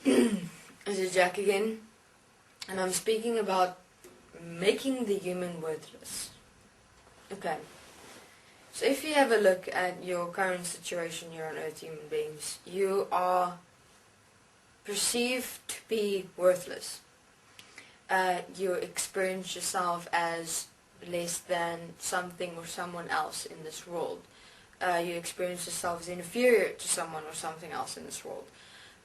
This is Jack again, and I'm speaking about making the human worthless. Okay, so if you have a look at your current situation here on earth, human beings, you are perceived to be worthless. You experience yourself as less than something or someone else in this world. You experience yourself as inferior to someone or something else in this world.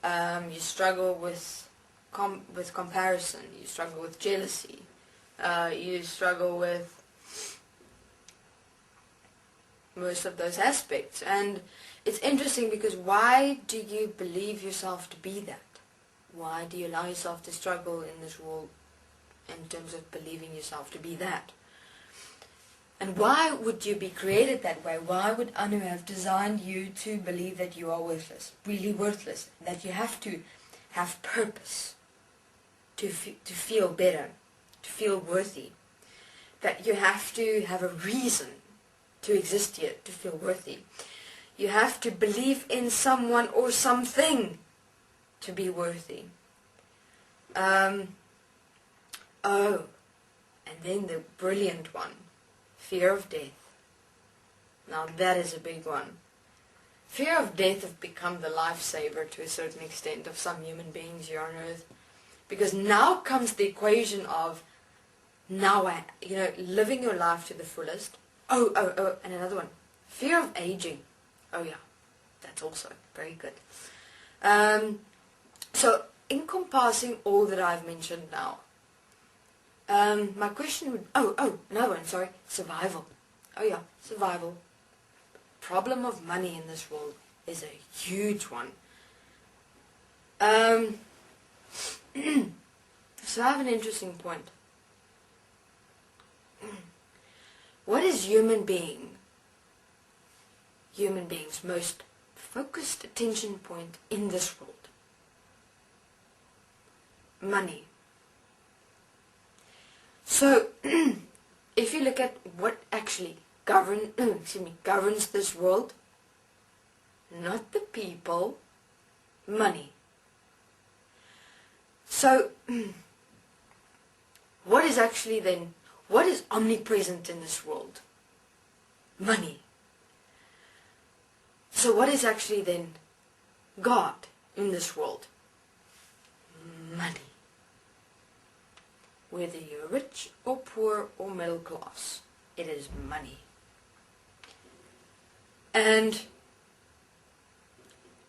You struggle with comparison. You struggle with jealousy. You struggle with most of those aspects. And it's interesting because why do you believe yourself to be that? Why do you allow yourself to struggle in this world in terms of believing yourself to be that? And why would you be created that way? Why would Anu have designed you to believe that you are worthless, really worthless, that you have to have purpose to feel better, to feel worthy, that you have to have a reason to exist here, to feel worthy. You have to believe in someone or something to be worthy. And then the brilliant one. Fear of death. Now that is a big one. Fear of death has become the lifesaver to a certain extent of some human beings here on earth. Because now comes the equation of living your life to the fullest. And another one. Fear of aging. Oh yeah, that's also very good. So encompassing all that I've mentioned now. My question would, another one, sorry, survival. Oh yeah, survival. Problem of money in this world is a huge one. So I have an interesting point. What is human being's most focused attention point in this world? Money. So, if you look at what actually governs this world, not the people, money. So, what is omnipresent in this world? Money. So what is actually then God in this world? Money. Whether you're rich or poor or middle class, it is money. And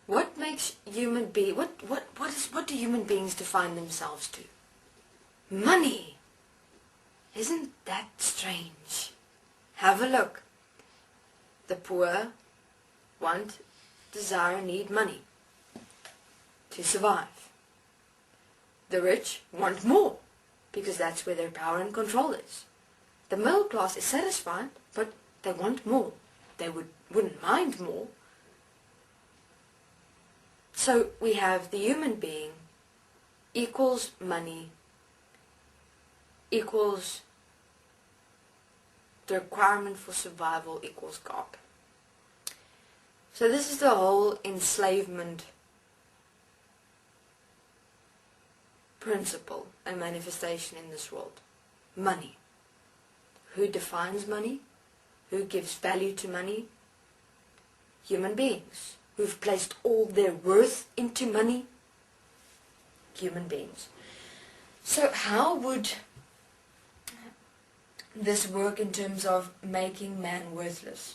what makes what do human beings define themselves to? Money. Isn't that strange? Have a look. The poor want, desire, need money to survive. The rich want more, because that's where their power and control is. The middle class is satisfied, but they want more. They wouldn't mind more. So we have the human being equals money equals the requirement for survival equals God. So this is the whole enslavement principle and manifestation in this world. Money. Who defines money? Who gives value to money? Human beings. Who've placed all their worth into money? Human beings. So how would this work in terms of making man worthless?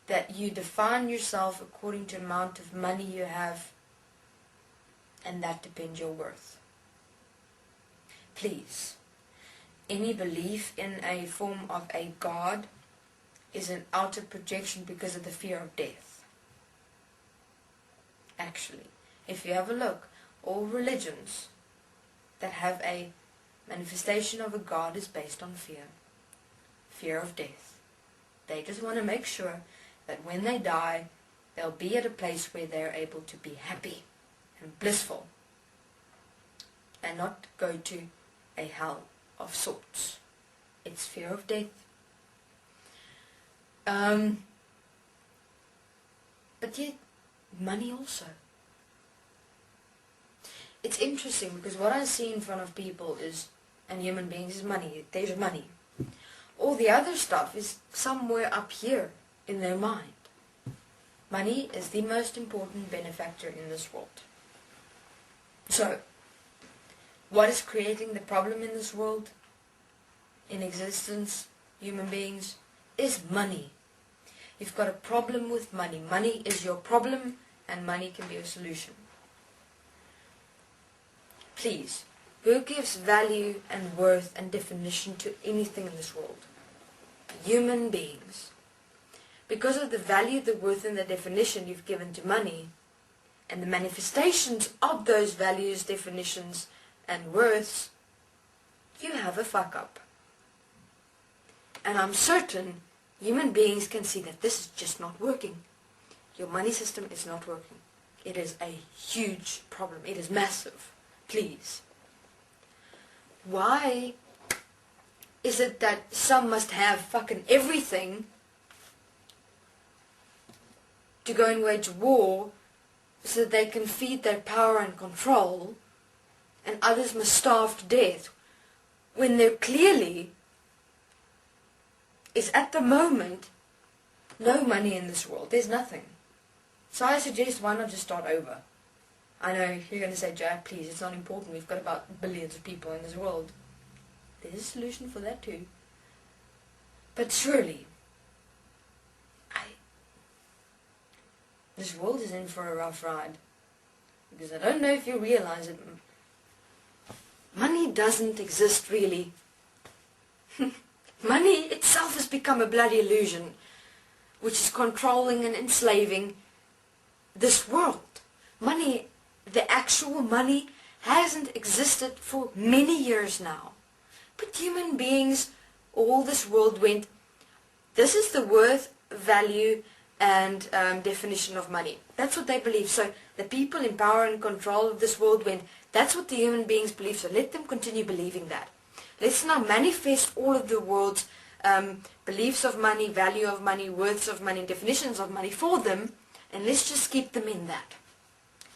That you define yourself according to the amount of money you have, and that depends your worth. Please, any belief in a form of a God is an outer projection because of the fear of death. Actually, if you have a look, all religions that have a manifestation of a God is based on fear. Fear of death. They just want to make sure that when they die, they'll be at a place where they're able to be happy and blissful and not go to a hell of sorts. It's fear of death. But yet, money also. it's interesting because what I see in front of people is, and human beings, is money. There's money. All the other stuff is somewhere up here in their mind. Money is the most important benefactor in this world. So, what is creating the problem in this world, in existence, human beings, is money. You've got a problem with money. Money is your problem, and money can be a solution. Please, who gives value and worth and definition to anything in this world? Human beings. Because of the value, the worth, and the definition you've given to money, and the manifestations of those values, definitions, and worths, you have a fuck up. And I'm certain human beings can see that this is just not working. Your money system is not working. It is a huge problem. It is massive. Please. Why is it that some must have fucking everything to go and wage war so that they can feed their power and control, and others must starve to death, when there clearly is at the moment no money in this world? There's nothing. So I suggest, why not just start over? I know you're going to say, Jack, please, it's not important. We've got about billions of people in this world. There's a solution for that too. But surely, this world is in for a rough ride. Because I don't know if you realize it. Money doesn't exist really. Money itself has become a bloody illusion, which is controlling and enslaving this world. Money, the actual money, hasn't existed for many years now. But human beings, all this world went, this is the worth, value, and definition of money. That's what they believe. So the people in power and control of this world went, that's what the human beings believe, so let them continue believing that. Let's now manifest all of the world's beliefs of money, value of money, worths of money, definitions of money for them, and let's just keep them in that.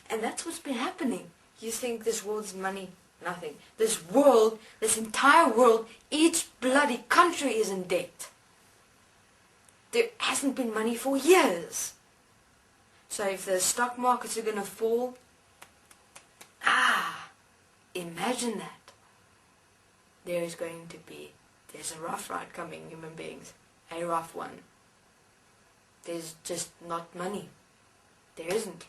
And that's what's been happening. You think this world's money? Nothing. This world, this entire world, each bloody country is in debt. There hasn't been money for years. So if the stock markets are going to fall, imagine that. There's a rough ride coming, human beings. A rough one. There's just not money. There isn't.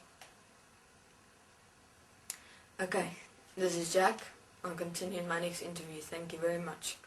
Okay, this is Jack. I'll continue in my next interview. Thank you very much.